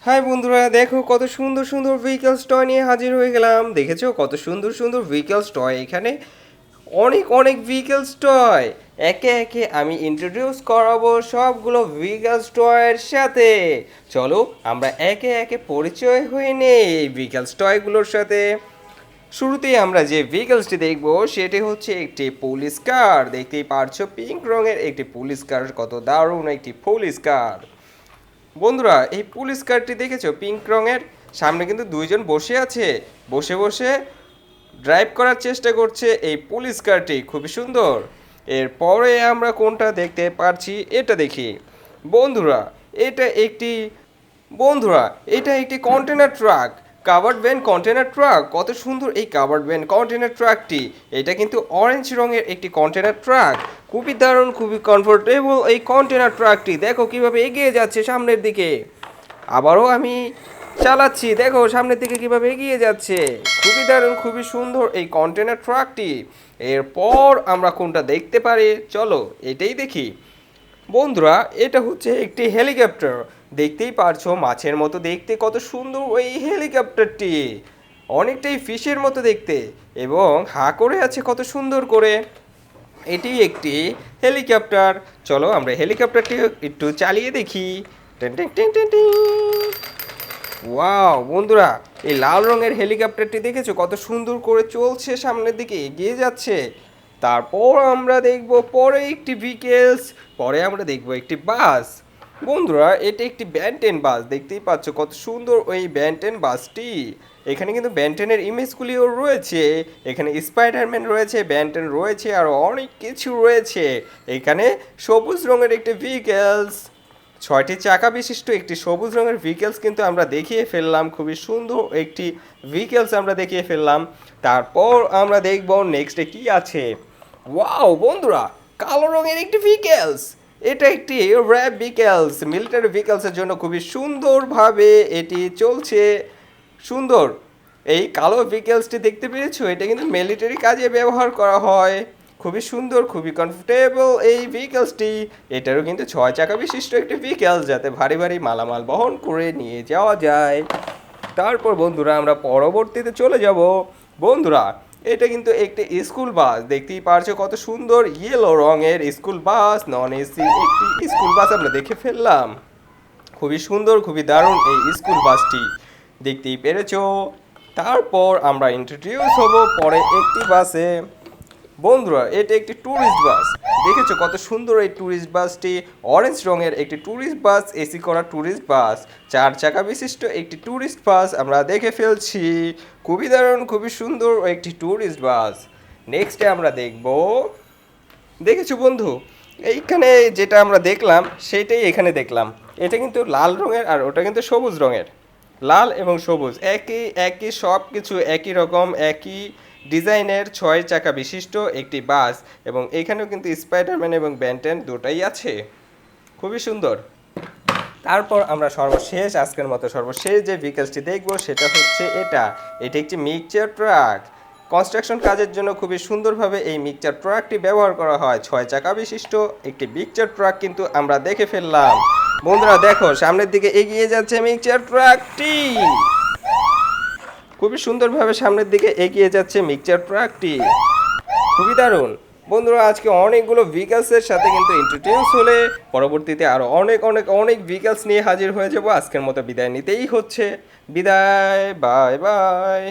High বন্ধুরা, দেখো কত সুন্দর সুন্দর ভেহিকলস টয় নিয়ে হাজির হয়ে গেলাম। দেখেছো কত সুন্দর সুন্দর ভেহিকলস টয় এখানে। অনেক অনেক ভেহিকলস টয় একে একে আমি ইন্ট্রোডিউস করাবো সবগুলো ভেহিকলস টয়ের সাথে। চলো আমরা একে একে পরিচয় হয়ে নেই এই ভেহিকলস টয়গুলোর সাথে। শুরুতেই আমরা যে ভেহিকলসটি দেখব সেটি হচ্ছে একটি পুলিশ কার। দেখতেই পারছো পিঙ্ক রঙের একটি পুলিশ কার, কত দারুণ একটি পুলিশ কার। বন্ধুরা, এই পুলিশ কারটি দেখেছো পিঙ্ক রঙের? সামনে কিন্তু দুইজন বসে আছে, বসে বসে ড্রাইভ করার চেষ্টা করছে এই পুলিশ কারটি, খুবই সুন্দর। এরপরে আমরা কোনটা দেখতে পারছি এটা দেখি। বন্ধুরা, এটা একটি বন্ধুরা এটা একটি container truck, covered van container truck. কত সুন্দর এই কাভার্ড ভ্যান কন্টেনার ট্রাকটি। এটা কিন্তু অরেঞ্জ রঙের একটি কন্টেনার ট্রাক। খুবই দারুণ, খুবই কমফোর্টেবল এই কন্টেনার ট্রাকটি। দেখো কিভাবে এগিয়ে যাচ্ছে সামনের দিকে। আবারও আমি চালাচ্ছি, দেখো সামনের দিকে কিভাবে এগিয়ে যাচ্ছে। খুবই দারুণ, খুবই সুন্দর এই কন্টেনার ট্রাকটি। এরপর আমরা কোনটা দেখতে পারি, চলো এটাই দেখি। বন্ধুরা, এটা হচ্ছে একটি হেলিকপ্টার। দেখতেই পারছো মাছের মতো দেখতে, কত সুন্দর ওই হেলিকপ্টারটি। অনেকটাই ফিশের মতো দেখতে এবং হা করে আছে কত সুন্দর করে। এটি একটি হেলিকপ্টার। চলো আমরা হেলিকপ্টারটি একটু চালিয়ে দেখি। Ten ten ten ten ten. Wow বন্ধুরা, এই লাল রঙের হেলিকপ্টারটি দেখেছো কত সুন্দর করে চলছে, সামনের দিকে এগিয়ে যাচ্ছে। তারপর আমরা দেখব পরে একটি ভিকেলস, পরে আমরা দেখব একটি বাস। বন্ধুরা, এটা একটি ব্যান্টেন বাস। দেখতেই পাচ্ছ কত সুন্দর ওই ব্যান্টেন বাসটি। এখানে কিন্তু ব্যান্টেনের ইমেজগুলিও রয়েছে। এখানে স্পাইডারম্যান রয়েছে, ব্যান্টেন রয়েছে, আর অনেক কিছু রয়েছে। এখানে সবুজ রঙের একটি ভিকেলস, 6টি চাকা বিশিষ্ট একটি সবুজ রঙের ভেহিকেলস কিন্তু আমরা দেখিয়ে ফেললাম। খুবই সুন্দর একটি ভেহিকেলস আমরা দেখিয়ে ফেললাম। তারপর আমরা দেখব নেক্সটে কি আছে। ওয়াও বন্ধুরা, কালো রঙের একটি ভেহিকেলস। এটা একটি র্যাব ভেহিকেলস, মিলিটারি ভেহিকেলসের জন্য খুবই সুন্দরভাবে এটি চলছে। সুন্দর এই কালো ভেহিকেলসটি দেখতে পেরেছো? এটা কিন্তু মিলিটারি কাজে ব্যবহার করা হয়। খুবই সুন্দর, খুবই কমফোর্টেবল এই ভেহিকেলসটি। এটারও কিন্তু 6 চাকা বিশিষ্ট একটি ভেহিকেলস, যাতে ভারী ভারী মালামাল বহন করে নিয়ে যাওয়া যায়। তারপর বন্ধুরা আমরা পরবর্তীতে চলে যাব। বন্ধুরা, এটা কিন্তু একটি স্কুল বাস। দেখতেই পারছো কত সুন্দর ইয়েলো রঙের স্কুল বাস, নন এসি একটি স্কুল বাস আমরা দেখে ফেললাম। খুবই সুন্দর, খুবই দারুণ এই স্কুল বাসটি, দেখতেই পেরেছো। তারপর আমরা ইন্ট্রোডিউস হব পরে একটি বাসে। বন্ধুরা, এটা একটি ট্যুরিস্ট বাস। দেখেছো কত সুন্দর এই ট্যুরিস্ট বাসটি? অরেঞ্জ রঙের একটি ট্যুরিস্ট বাস, এসি করা ট্যুরিস্ট বাস, 4 চাকা বিশিষ্ট একটি ট্যুরিস্ট বাস আমরা দেখে ফেলছি। খুবই দারুণ, খুবই সুন্দর একটি ট্যুরিস্ট বাস। নেক্সটে আমরা দেখব, দেখেছো বন্ধু, এইখানে যেটা আমরা দেখলাম সেটাই এখানে দেখলাম। এটা কিন্তু লাল রঙের আর ওটা কিন্তু সবুজ রঙের। লাল এবং সবুজ একই একই, সব কিছু একই রকম, একই ডিজাইনের 6 চাকা বিশিষ্ট একটি বাস। এবং এখানেও কিন্তু স্পাইডারম্যান এবং ব্যান্টেন দুটাই আছে। খুবই সুন্দর। তারপর আমরা সর্বশেষ, আজকের মতো সর্বশেষ যে ভেহিকলসটি দেখব সেটা হচ্ছে এটা। এটি একটি মিক্সচার ট্রাক। কনস্ট্রাকশন কাজের জন্য খুবই সুন্দরভাবে এই মিক্সচার ট্রাকটি ব্যবহার করা হয়। 6 চাকা বিশিষ্ট একটি মিক্সচার ট্রাক কিন্তু আমরা দেখে ফেললাম। বন্ধুরা দেখো, সামনের দিকে এগিয়ে যাচ্ছে মিক্সচার ট্রাকটি। খুবই সুন্দরভাবে সামনের দিকে এগিয়ে যাচ্ছে মিক্সচার ট্রাকটি। খুবই দারুণ। বন্ধুরা, আজকে অনেকগুলো ভেহিকলসের সাথে কিন্তু ইন্ট্রোডিউস হলে পরবর্তীতে আরও অনেক অনেক অনেক ভেহিকলস নিয়ে হাজির হয়ে যাব। আজকের মতো বিদায় নিতেই হচ্ছে। বিদায়, বাই বাই।